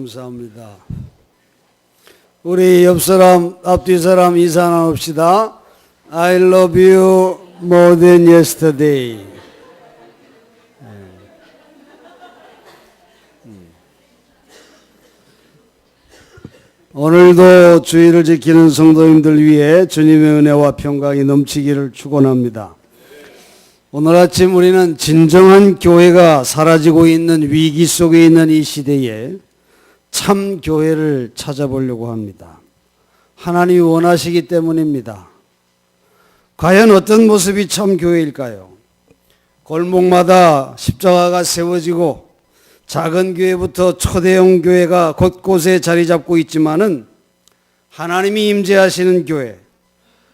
감사합니다. 우리 옆 사람, 앞뒤 사람 인사 나눕시다. I love you more than yesterday. 오늘도 주의를 지키는 성도님들 위해 주님의 은혜와 평강이 넘치기를 축원합니다. 오늘 아침 우리는 진정한 교회가 사라지고 있는 위기 속에 있는 이 시대에 참 교회를 찾아보려고 합니다. 하나님이 원하시기 때문입니다. 과연 어떤 모습이 참 교회일까요? 골목마다 십자가가 세워지고 작은 교회부터 초대형 교회가 곳곳에 자리 잡고 있지만은 하나님이 임재하시는 교회,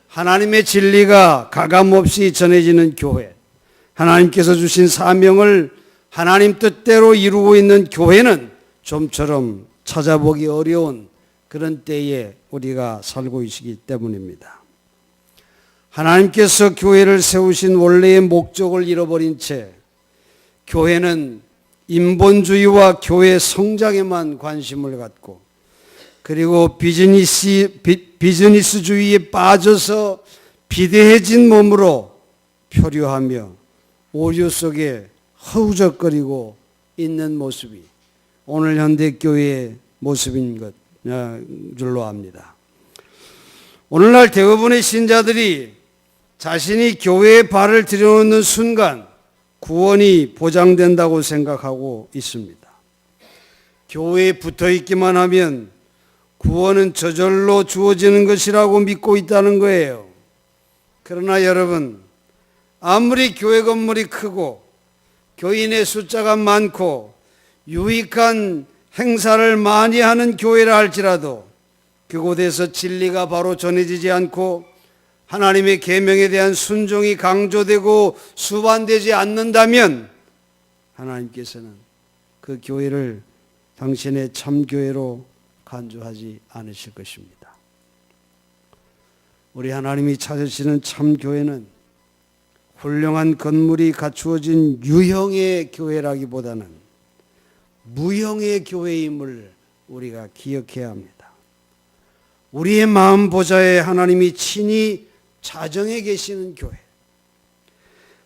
하나님의 진리가 가감없이 전해지는 교회, 하나님께서 주신 사명을 하나님 뜻대로 이루고 있는 교회는 좀처럼 찾아보기 어려운 그런 때에 우리가 살고 있기 때문입니다. 하나님께서 교회를 세우신 원래의 목적을 잃어버린 채 교회는 인본주의와 교회 성장에만 관심을 갖고 그리고 비즈니스주의에 빠져서 비대해진 몸으로 표류하며 오류 속에 허우적거리고 있는 모습이 오늘 현대교회의 모습인 것 줄로 압니다. 오늘날 대부분의 신자들이 자신이 교회에 발을 들여놓는 순간 구원이 보장된다고 생각하고 있습니다. 교회에 붙어 있기만 하면 구원은 저절로 주어지는 것이라고 믿고 있다는 거예요. 그러나 여러분, 아무리 교회 건물이 크고 교인의 숫자가 많고 유익한 행사를 많이 하는 교회라 할지라도 그곳에서 진리가 바로 전해지지 않고 하나님의 계명에 대한 순종이 강조되고 수반되지 않는다면 하나님께서는 그 교회를 당신의 참교회로 간주하지 않으실 것입니다. 우리 하나님이 찾으시는 참교회는 훌륭한 건물이 갖추어진 유형의 교회라기보다는 무형의 교회임을 우리가 기억해야 합니다. 우리의 마음 보좌에 하나님이 친히 자정해 계시는 교회,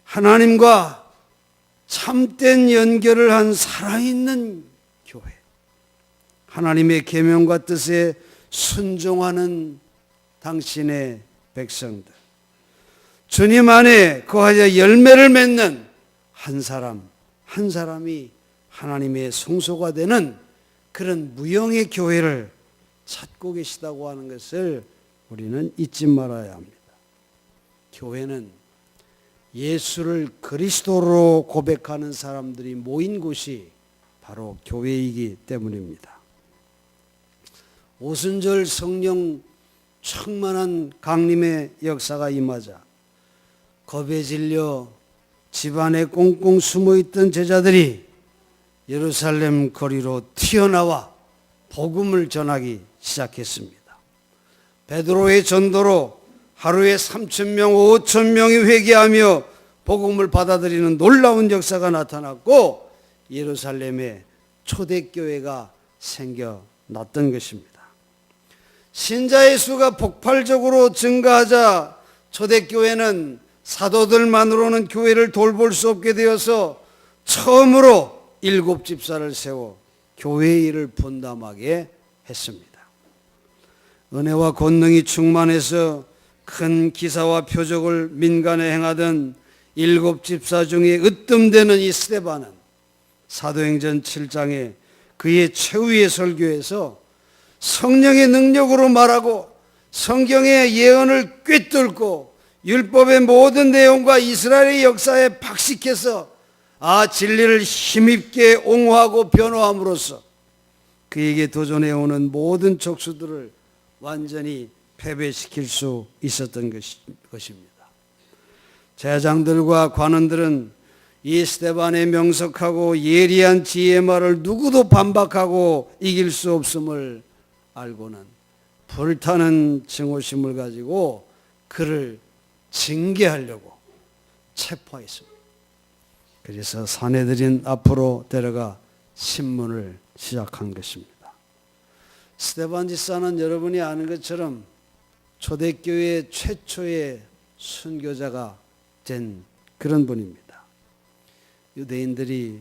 하나님과 참된 연결을 한 살아있는 교회, 하나님의 계명과 뜻에 순종하는 당신의 백성들, 주님 안에 거하여 열매를 맺는 한 사람 한 사람이 하나님의 성소가 되는 그런 무형의 교회를 찾고 계시다고 하는 것을 우리는 잊지 말아야 합니다. 교회는 예수를 그리스도로 고백하는 사람들이 모인 곳이 바로 교회이기 때문입니다. 오순절 성령 충만한 강림의 역사가 임하자 겁에 질려 집안에 꽁꽁 숨어있던 제자들이 예루살렘 거리로 튀어나와 복음을 전하기 시작했습니다. 베드로의 전도로 하루에 3,000명, 5,000명이 회개하며 복음을 받아들이는 놀라운 역사가 나타났고 예루살렘에 초대교회가 생겨났던 것입니다. 신자의 수가 폭발적으로 증가하자 초대교회는 사도들만으로는 교회를 돌볼 수 없게 되어서 처음으로 7 집사를 세워 교회의 일을 분담하게 했습니다. 은혜와 권능이 충만해서 큰 기사와 표적을 민간에 행하던 7 집사 중에 으뜸되는 이 스데반은 사도행전 7장에 그의 최후의 설교에서 성령의 능력으로 말하고 성경의 예언을 꿰뚫고 율법의 모든 내용과 이스라엘의 역사에 박식해서 진리를 힘있게 옹호하고 변호함으로써 그에게 도전해오는 모든 족수들을 완전히 패배시킬 수 있었던 것입니다. 제장들과 관원들은 이 스데반의 명석하고 예리한 지혜의 말을 누구도 반박하고 이길 수 없음을 알고는 불타는 증오심을 가지고 그를 징계하려고 체포했습니다. 그래서 사내들인 앞으로 데려가 신문을 시작한 것입니다. 스데반 집사는 여러분이 아는 것처럼 초대교회 최초의 순교자가 된 그런 분입니다. 유대인들이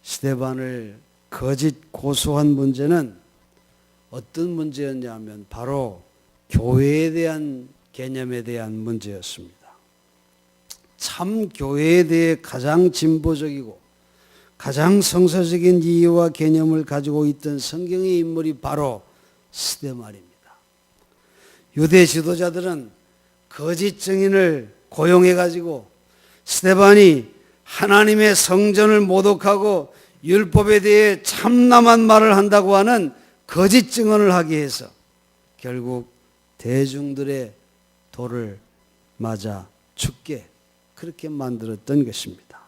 스데반을 거짓 고소한 문제는 어떤 문제였냐면 바로 교회에 대한 개념에 대한 문제였습니다. 참 교회에 대해 가장 진보적이고 가장 성서적인 이해와 개념을 가지고 있던 성경의 인물이 바로 스데반입니다. 유대 지도자들은 거짓 증인을 고용해 가지고 스데반이 하나님의 성전을 모독하고 율법에 대해 참남한 말을 한다고 하는 거짓 증언을 하게 해서 결국 대중들의 돌을 맞아 죽게 그렇게 만들었던 것입니다.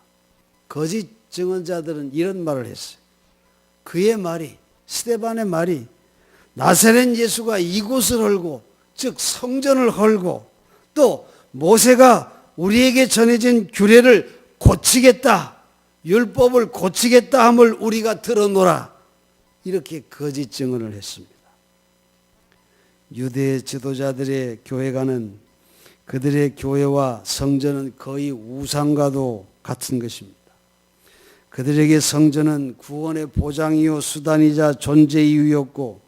거짓 증언자들은 이런 말을 했어요. 그의 말이, 스데반의 말이 나사렛 예수가 이곳을 헐고, 즉 성전을 헐고 또 모세가 우리에게 전해진 규례를 고치겠다, 율법을 고치겠다 함을 우리가 들어노라, 이렇게 거짓 증언을 했습니다. 유대 지도자들의 교회가는 그들의 교회와 성전은 거의 우상과도 같은 것입니다. 그들에게 성전은 구원의 보장이요 수단이자 존재 이유였고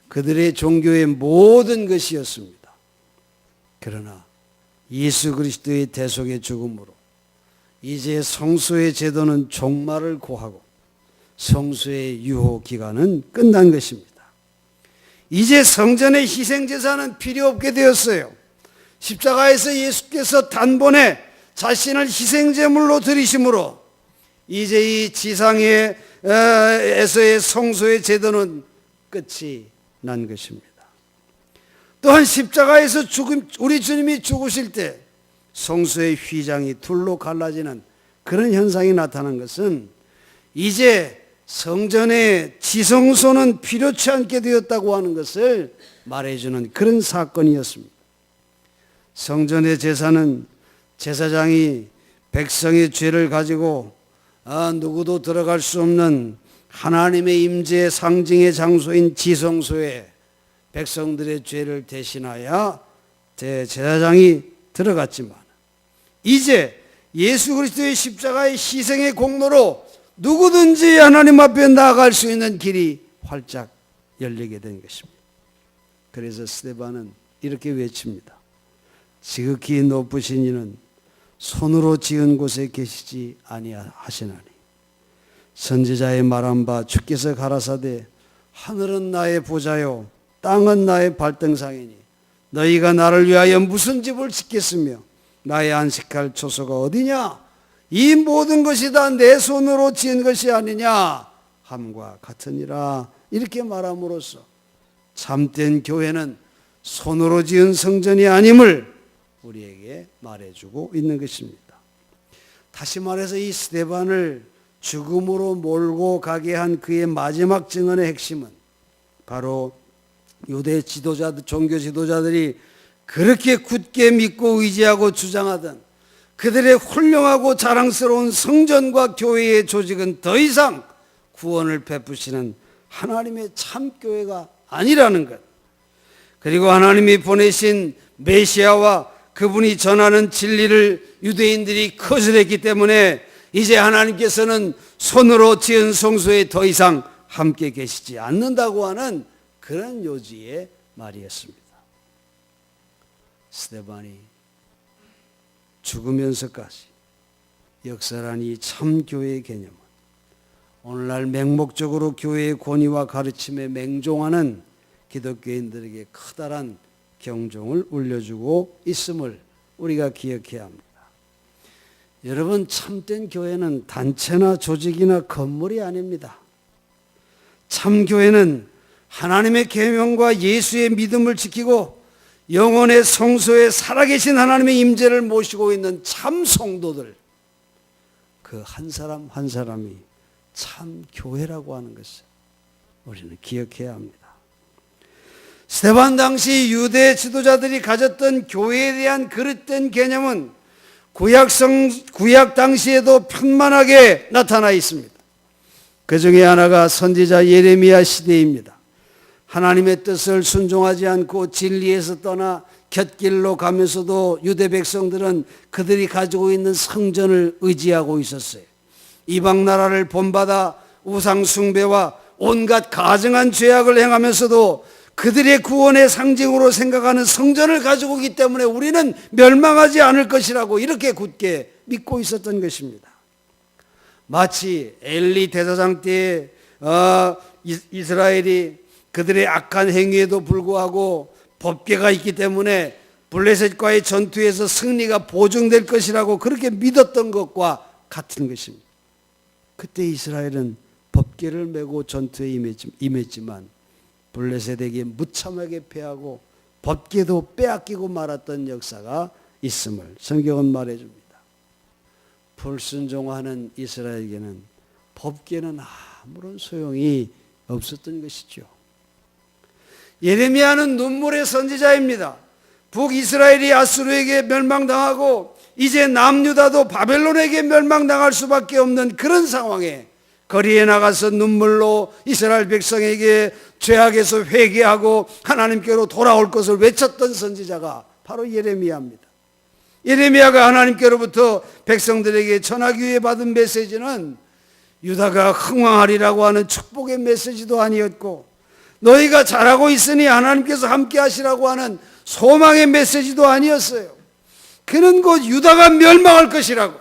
그들의 종교의 모든 것이었습니다. 그러나 예수 그리스도의 대속의 죽음으로 이제 성소의 제도는 종말을 고하고 성소의 유효 기간은 끝난 것입니다. 이제 성전의 희생제사는 필요 없게 되었어요. 십자가에서 예수께서 단번에 자신을 희생제물로 드리심으로 이제 이 지상에서의 성소의 제도는 끝이 난 것입니다. 또한 십자가에서 우리 주님이 죽으실 때 성소의 휘장이 둘로 갈라지는 그런 현상이 나타난 것은 이제 성전의 지성소는 필요치 않게 되었다고 하는 것을 말해주는 그런 사건이었습니다. 성전의 제사는 제사장이 백성의 죄를 가지고 누구도 들어갈 수 없는 하나님의 임재의 상징의 장소인 지성소에 백성들의 죄를 대신하여 대제사장이 들어갔지만 이제 예수 그리스도의 십자가의 희생의 공로로 누구든지 하나님 앞에 나아갈 수 있는 길이 활짝 열리게 된 것입니다. 그래서 스데반은 이렇게 외칩니다. 지극히 높으신 이는 손으로 지은 곳에 계시지 아니하시나니 선지자의 말한 바 주께서 가라사대 하늘은 나의 보좌요 땅은 나의 발등상이니 너희가 나를 위하여 무슨 집을 짓겠으며 나의 안식할 초소가 어디냐? 이 모든 것이 다 내 손으로 지은 것이 아니냐 함과 같으니라. 이렇게 말함으로써 참된 교회는 손으로 지은 성전이 아님을 우리에게 말해주고 있는 것입니다. 다시 말해서 이 스데반을 죽음으로 몰고 가게 한 그의 마지막 증언의 핵심은 바로 유대 지도자들, 종교 지도자들이 그렇게 굳게 믿고 의지하고 주장하던 그들의 훌륭하고 자랑스러운 성전과 교회의 조직은 더 이상 구원을 베푸시는 하나님의 참교회가 아니라는 것, 그리고 하나님이 보내신 메시아와 그분이 전하는 진리를 유대인들이 거절했기 때문에 이제 하나님께서는 손으로 지은 성소에 더 이상 함께 계시지 않는다고 하는 그런 요지의 말이었습니다. 스데반이 죽으면서까지 역사란 이 참교회의 개념은 오늘날 맹목적으로 교회의 권위와 가르침에 맹종하는 기독교인들에게 커다란 경종을 울려주고 있음을 우리가 기억해야 합니다. 여러분, 참된 교회는 단체나 조직이나 건물이 아닙니다. 참교회는 하나님의 계명과 예수의 믿음을 지키고 영혼의 성소에 살아계신 하나님의 임재를 모시고 있는 참 성도들, 그 한 사람 한 사람이 참 교회라고 하는 것을 우리는 기억해야 합니다. 스데반 당시 유대 지도자들이 가졌던 교회에 대한 그릇된 개념은 구약 당시에도 편만하게 나타나 있습니다. 그 중에 하나가 선지자 예레미야 시대입니다. 하나님의 뜻을 순종하지 않고 진리에서 떠나 곁길로 가면서도 유대 백성들은 그들이 가지고 있는 성전을 의지하고 있었어요. 이방 나라를 본받아 우상 숭배와 온갖 가증한 죄악을 행하면서도 그들의 구원의 상징으로 생각하는 성전을 가지고 있기 때문에 우리는 멸망하지 않을 것이라고 이렇게 굳게 믿고 있었던 것입니다. 마치 엘리 대제사장 때에 이스라엘이 그들의 악한 행위에도 불구하고 법궤가 있기 때문에 블레셋과의 전투에서 승리가 보증될 것이라고 그렇게 믿었던 것과 같은 것입니다. 그때 이스라엘은 법궤를 메고 전투에 임했지만 블레셋에게 무참하게 패하고 법궤도 빼앗기고 말았던 역사가 있음을 성경은 말해줍니다. 불순종하는 이스라엘에게는 법궤는 아무런 소용이 없었던 것이죠. 예레미야는 눈물의 선지자입니다. 북이스라엘이 아수르에게 멸망당하고 이제 남유다도 바벨론에게 멸망당할 수밖에 없는 그런 상황에 거리에 나가서 눈물로 이스라엘 백성에게 죄악에서 회개하고 하나님께로 돌아올 것을 외쳤던 선지자가 바로 예레미야입니다. 예레미야가 하나님께로부터 백성들에게 전하기 위해 받은 메시지는 유다가 흥왕하리라고 하는 축복의 메시지도 아니었고 너희가 잘하고 있으니 하나님께서 함께 하시라고 하는 소망의 메시지도 아니었어요. 그는 곧 유다가 멸망할 것이라고,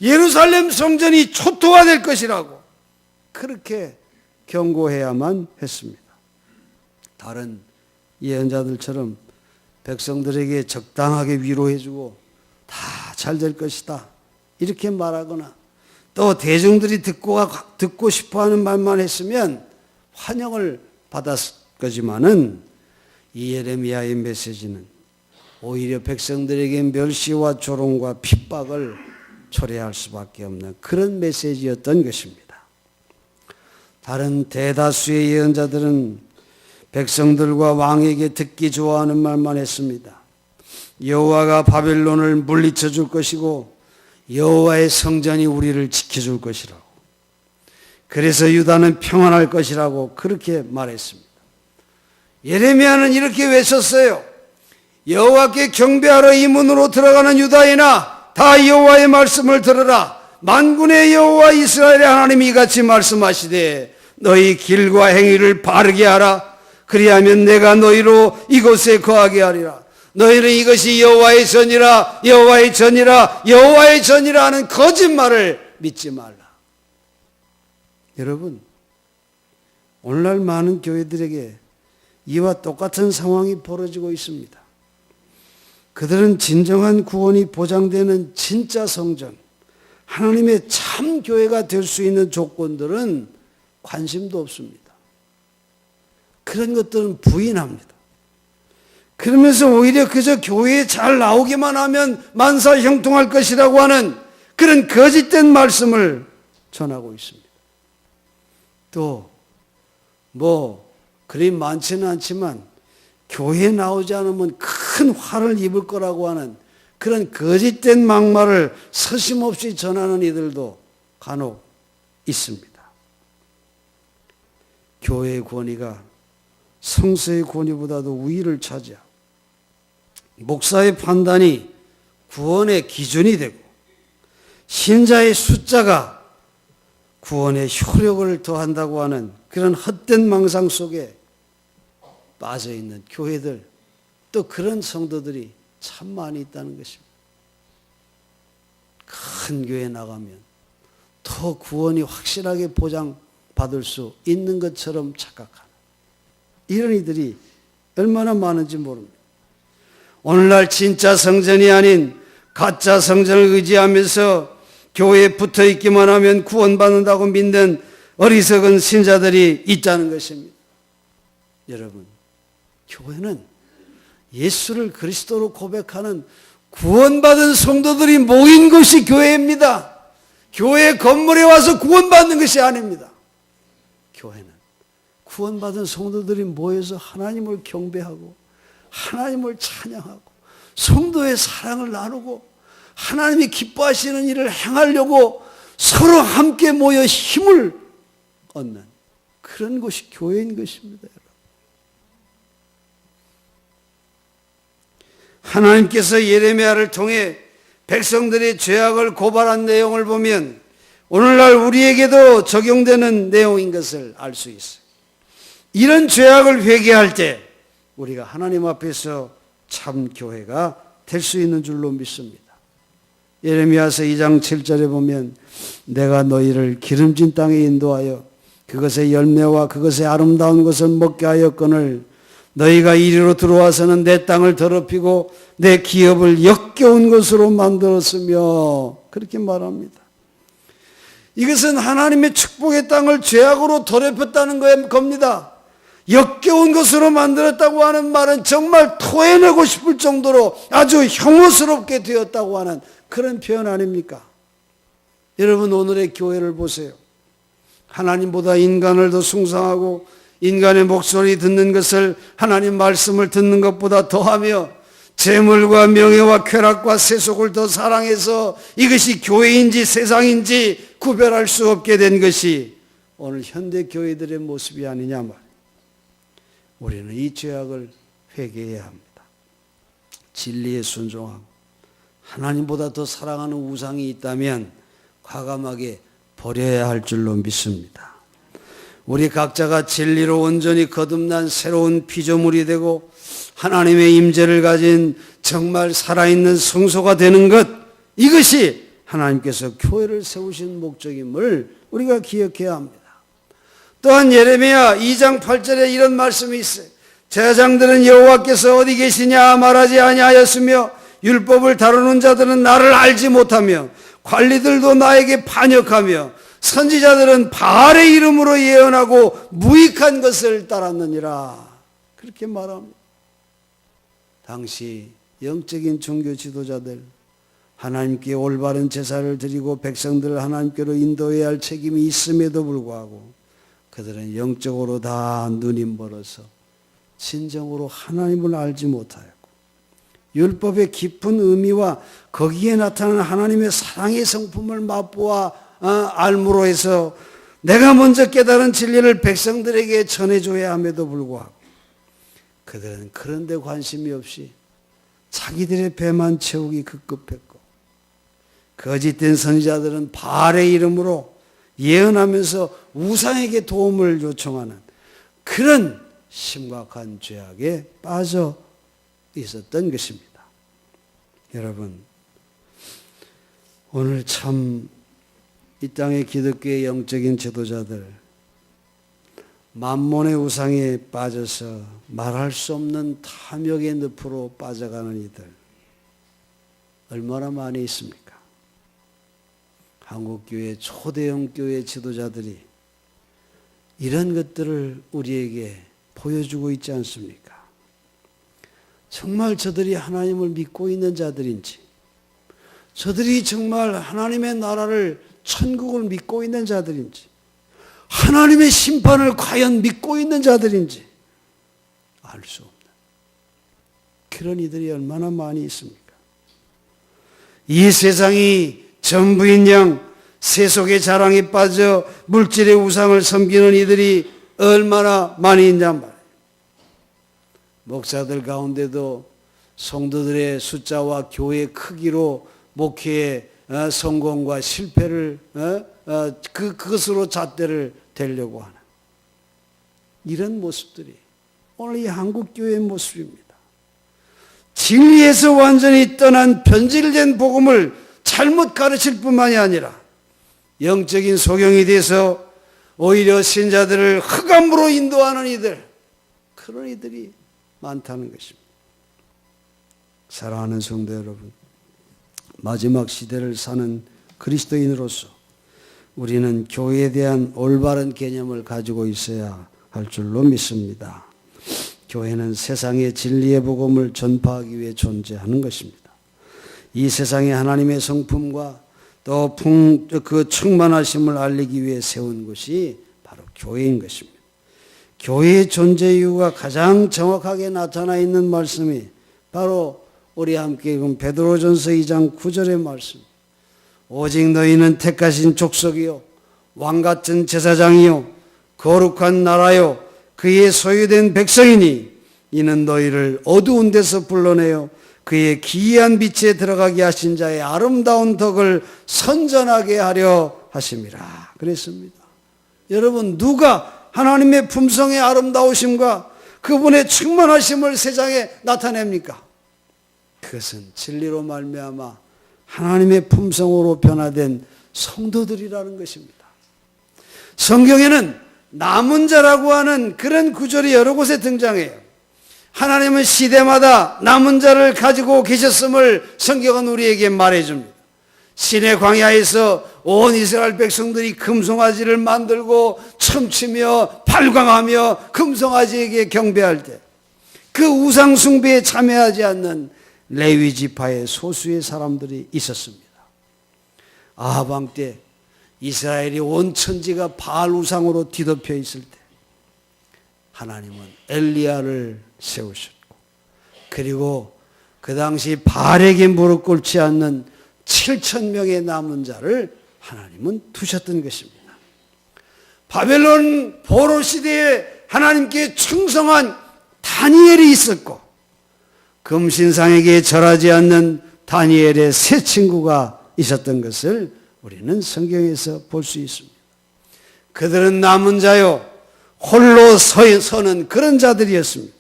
예루살렘 성전이 초토화될 것이라고 그렇게 경고해야만 했습니다. 다른 예언자들처럼 백성들에게 적당하게 위로해주고 다 잘 될 것이다 이렇게 말하거나 또 대중들이 듣고 싶어하는 말만 했으면 환영을 받았을 거지만은 이 예레미야의 메시지는 오히려 백성들에게 멸시와 조롱과 핍박을 초래할 수밖에 없는 그런 메시지였던 것입니다. 다른 대다수의 예언자들은 백성들과 왕에게 듣기 좋아하는 말만 했습니다. 여호와가 바벨론을 물리쳐 줄 것이고 여호와의 성전이 우리를 지켜줄 것이라고, 그래서 유다는 평안할 것이라고 그렇게 말했습니다. 예레미야는 이렇게 외쳤어요. 여호와께 경배하러 이 문으로 들어가는 유다인아, 다 여호와의 말씀을 들으라. 만군의 여호와 이스라엘의 하나님이 이같이 말씀하시되 너희 길과 행위를 바르게 하라. 그리하면 내가 너희로 이곳에 거하게 하리라. 너희는 이것이 여호와의 전이라 여호와의 전이라 여호와의 전이라 하는 거짓말을 믿지 말라. 여러분, 오늘날 많은 교회들에게 이와 똑같은 상황이 벌어지고 있습니다. 그들은 진정한 구원이 보장되는 진짜 성전, 하나님의 참 교회가 될 수 있는 조건들은 관심도 없습니다. 그런 것들은 부인합니다. 그러면서 오히려 그저 교회에 잘 나오기만 하면 만사 형통할 것이라고 하는 그런 거짓된 말씀을 전하고 있습니다. 또 그리 많지는 않지만 교회에 나오지 않으면 큰 화를 입을 거라고 하는 그런 거짓된 막말을 서심없이 전하는 이들도 간혹 있습니다. 교회의 권위가 성서의 권위보다도 우위를 차지하고 목사의 판단이 구원의 기준이 되고 신자의 숫자가 구원의 효력을 더한다고 하는 그런 헛된 망상 속에 빠져있는 교회들, 또 그런 성도들이 참 많이 있다는 것입니다. 큰 교회 나가면 더 구원이 확실하게 보장받을 수 있는 것처럼 착각하는 이런 이들이 얼마나 많은지 모릅니다. 오늘날 진짜 성전이 아닌 가짜 성전을 의지하면서 교회에 붙어있기만 하면 구원받는다고 믿는 어리석은 신자들이 있다는 것입니다. 여러분, 교회는 예수를 그리스도로 고백하는 구원받은 성도들이 모인 것이 교회입니다. 교회 건물에 와서 구원받는 것이 아닙니다. 교회는 구원받은 성도들이 모여서 하나님을 경배하고 하나님을 찬양하고 성도의 사랑을 나누고 하나님이 기뻐하시는 일을 행하려고 서로 함께 모여 힘을 얻는 그런 것이 교회인 것입니다. 여러분. 하나님께서 예레미야를 통해 백성들의 죄악을 고발한 내용을 보면 오늘날 우리에게도 적용되는 내용인 것을 알 수 있어요. 이런 죄악을 회개할 때 우리가 하나님 앞에서 참 교회가 될 수 있는 줄로 믿습니다. 예레미야서 2장 7절에 보면 내가 너희를 기름진 땅에 인도하여 그것의 열매와 그것의 아름다운 것을 먹게 하였거늘 너희가 이리로 들어와서는 내 땅을 더럽히고 내 기업을 역겨운 것으로 만들었으며 그렇게 말합니다. 이것은 하나님의 축복의 땅을 죄악으로 더럽혔다는 겁니다. 역겨운 것으로 만들었다고 하는 말은 정말 토해내고 싶을 정도로 아주 혐오스럽게 되었다고 하는 그런 표현 아닙니까? 여러분 오늘의 교회를 보세요. 하나님보다 인간을 더 숭상하고 인간의 목소리 듣는 것을 하나님 말씀을 듣는 것보다 더하며 재물과 명예와 쾌락과 세속을 더 사랑해서 이것이 교회인지 세상인지 구별할 수 없게 된 것이 오늘 현대 교회들의 모습이 아니냐 말이에요. 우리는 이 죄악을 회개해야 합니다. 진리에 순종하고 하나님보다 더 사랑하는 우상이 있다면 과감하게 버려야 할 줄로 믿습니다. 우리 각자가 진리로 온전히 거듭난 새로운 피조물이 되고 하나님의 임재를 가진 정말 살아있는 성소가 되는 것, 이것이 하나님께서 교회를 세우신 목적임을 우리가 기억해야 합니다. 또한 예레미야 2장 8절에 이런 말씀이 있어요. 제사장들은 여호와께서 어디 계시냐 말하지 아니하였으며 율법을 다루는 자들은 나를 알지 못하며 관리들도 나에게 반역하며 선지자들은 바알의 이름으로 예언하고 무익한 것을 따랐느니라. 그렇게 말합니다. 당시 영적인 종교 지도자들, 하나님께 올바른 제사를 드리고 백성들을 하나님께로 인도해야 할 책임이 있음에도 불구하고 그들은 영적으로 다 눈이 멀어서 진정으로 하나님을 알지 못하였고 율법의 깊은 의미와 거기에 나타나는 하나님의 사랑의 성품을 맛보아 알므로 해서 내가 먼저 깨달은 진리를 백성들에게 전해줘야 함에도 불구하고 그들은 그런 데 관심이 없이 자기들의 배만 채우기 급급했고 거짓된 선지자들은 바알의 이름으로 예언하면서 우상에게 도움을 요청하는 그런 심각한 죄악에 빠져 있었던 것입니다. 여러분, 오늘 참 이 땅의 기독교의 영적인 지도자들 만몬의 우상에 빠져서 말할 수 없는 탐욕의 늪으로 빠져가는 이들 얼마나 많이 있습니까? 한국교회 초대형 교회 지도자들이 이런 것들을 우리에게 보여주고 있지 않습니까? 정말 저들이 하나님을 믿고 있는 자들인지, 저들이 정말 하나님의 나라를, 천국을 믿고 있는 자들인지, 하나님의 심판을 과연 믿고 있는 자들인지 알 수 없는 그런 이들이 얼마나 많이 있습니까? 이 세상이 전부인 양 세속의 자랑에 빠져 물질의 우상을 섬기는 이들이 얼마나 많이 있냐 말이에요. 목사들 가운데도 성도들의 숫자와 교회 크기로 목회의 성공과 실패를 그것으로 잣대를 대려고 하는 이런 모습들이 오늘 이 한국교회의 모습입니다. 진리에서 완전히 떠난 변질된 복음을 잘못 가르칠 뿐만이 아니라 영적인 소경이 돼서 오히려 신자들을 흑암으로 인도하는 이들, 그런 이들이 많다는 것입니다. 사랑하는 성도 여러분, 마지막 시대를 사는 그리스도인으로서 우리는 교회에 대한 올바른 개념을 가지고 있어야 할 줄로 믿습니다. 교회는 세상의 진리의 복음을 전파하기 위해 존재하는 것입니다. 이 세상에 하나님의 성품과 또 그 충만하심을 알리기 위해 세운 것이 바로 교회인 것입니다. 교회의 존재 이유가 가장 정확하게 나타나 있는 말씀이 바로 우리 함께 읽은 베드로전서 2장 9절의 말씀. 오직 너희는 택하신 족속이요 왕같은 제사장이요 거룩한 나라요 그의 소유된 백성이니 이는 너희를 어두운 데서 불러내어 그의 기이한 빛에 들어가게 하신 자의 아름다운 덕을 선전하게 하려 하심이라 그랬습니다. 여러분, 누가 하나님의 품성의 아름다우심과 그분의 충만하심을 세상에 나타냅니까? 그것은 진리로 말미암아 하나님의 품성으로 변화된 성도들이라는 것입니다. 성경에는 남은 자라고 하는 그런 구절이 여러 곳에 등장해요. 하나님은 시대마다 남은 자를 가지고 계셨음을 성경은 우리에게 말해줍니다. 시내 광야에서 온 이스라엘 백성들이 금송아지를 만들고 춤추며 발광하며 금송아지에게 경배할 때 그 우상 숭배에 참여하지 않는 레위 지파의 소수의 사람들이 있었습니다. 아합 왕 때 이스라엘이 온 천지가 바알 우상으로 뒤덮여 있을 때 하나님은 엘리야를 세우셨고, 그리고 그 당시 바알에게 무릎 꿇지 않는 7,000명의 남은 자를 하나님은 두셨던 것입니다. 바벨론 포로 시대에 하나님께 충성한 다니엘이 있었고, 금신상에게 절하지 않는 다니엘의 세 친구가 있었던 것을 우리는 성경에서 볼 수 있습니다. 그들은 남은 자요, 홀로 서는 그런 자들이었습니다.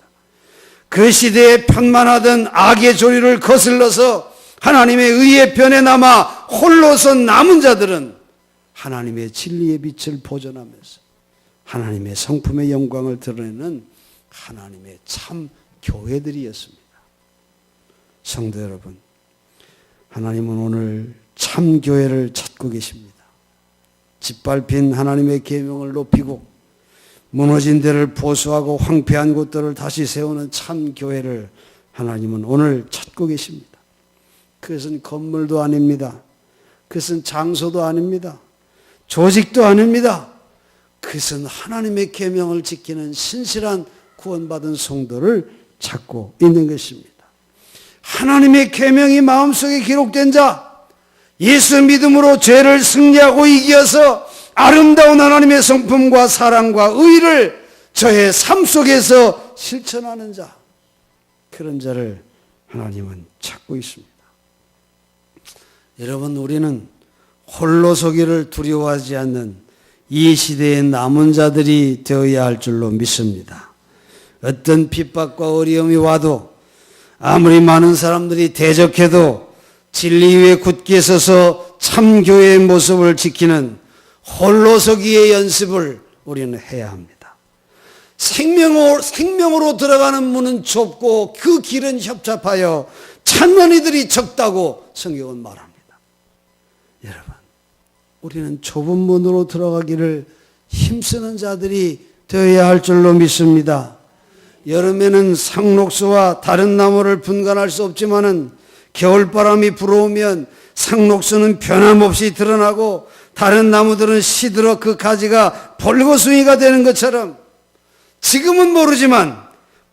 그 시대에 편만하던 악의 조류를 거슬러서 하나님의 의의 편에 남아 홀로 선 남은 자들은 하나님의 진리의 빛을 보존하면서 하나님의 성품의 영광을 드러내는 하나님의 참 교회들이었습니다. 성도 여러분, 하나님은 오늘 참 교회를 찾고 계십니다. 짓밟힌 하나님의 계명을 높이고 무너진 데를 보수하고 황폐한 곳들을 다시 세우는 참 교회를 하나님은 오늘 찾고 계십니다. 그것은 건물도 아닙니다. 그것은 장소도 아닙니다. 조직도 아닙니다. 그것은 하나님의 계명을 지키는 신실한 구원받은 성도를 찾고 있는 것입니다. 하나님의 계명이 마음속에 기록된 자, 예수 믿음으로 죄를 승리하고 이겨서 아름다운 하나님의 성품과 사랑과 의를 저의 삶 속에서 실천하는 자, 그런 자를 하나님은 찾고 있습니다. 여러분, 우리는 홀로 서기를 두려워하지 않는 이 시대의 남은 자들이 되어야 할 줄로 믿습니다. 어떤 핍박과 어려움이 와도, 아무리 많은 사람들이 대적해도 진리 위에 굳게 서서 참교회의 모습을 지키는 홀로 서기의 연습을 우리는 해야 합니다. 생명으로 들어가는 문은 좁고 그 길은 협잡하여 찾는 이들이 적다고 성경은 말합니다. 여러분, 우리는 좁은 문으로 들어가기를 힘쓰는 자들이 되어야 할 줄로 믿습니다. 여름에는 상록수와 다른 나무를 분간할 수 없지만은 겨울바람이 불어오면 상록수는 변함없이 드러나고 다른 나무들은 시들어 그 가지가 벌거숭이가 되는 것처럼, 지금은 모르지만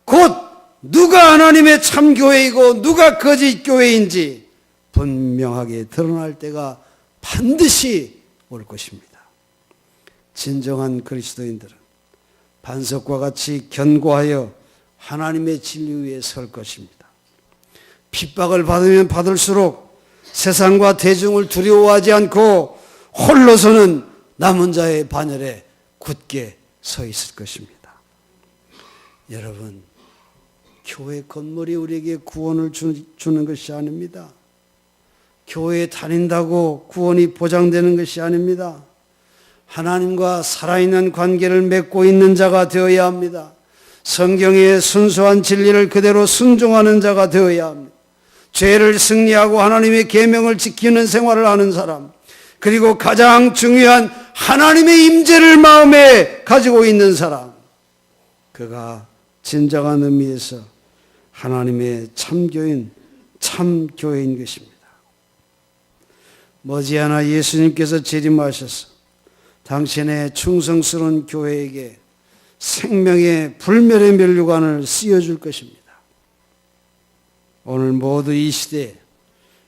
곧 누가 하나님의 참교회이고 누가 거짓 교회인지 분명하게 드러날 때가 반드시 올 것입니다. 진정한 그리스도인들은 반석과 같이 견고하여 하나님의 진리 위에 설 것입니다. 핍박을 받으면 받을수록 세상과 대중을 두려워하지 않고 홀로서는 남은 자의 반열에 굳게 서 있을 것입니다. 여러분, 교회 건물이 우리에게 구원을 주는 것이 아닙니다. 교회에 다닌다고 구원이 보장되는 것이 아닙니다. 하나님과 살아있는 관계를 맺고 있는 자가 되어야 합니다. 성경의 순수한 진리를 그대로 순종하는 자가 되어야 합니다. 죄를 승리하고 하나님의 계명을 지키는 생활을 하는 사람, 그리고 가장 중요한 하나님의 임재를 마음에 가지고 있는 사람, 그가 진정한 의미에서 하나님의 참교인, 참교회인 것입니다. 머지않아 예수님께서 재림하셔서 당신의 충성스러운 교회에게 생명의 불멸의 면류관을 씌워줄 것입니다. 오늘 모두 이 시대에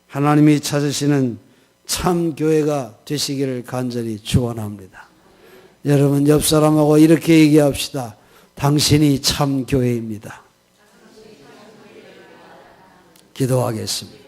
하나님이 찾으시는 참 교회가 되시기를 간절히 축원합니다. 여러분, 옆 사람하고 이렇게 얘기합시다. 당신이 참 교회입니다. 기도하겠습니다.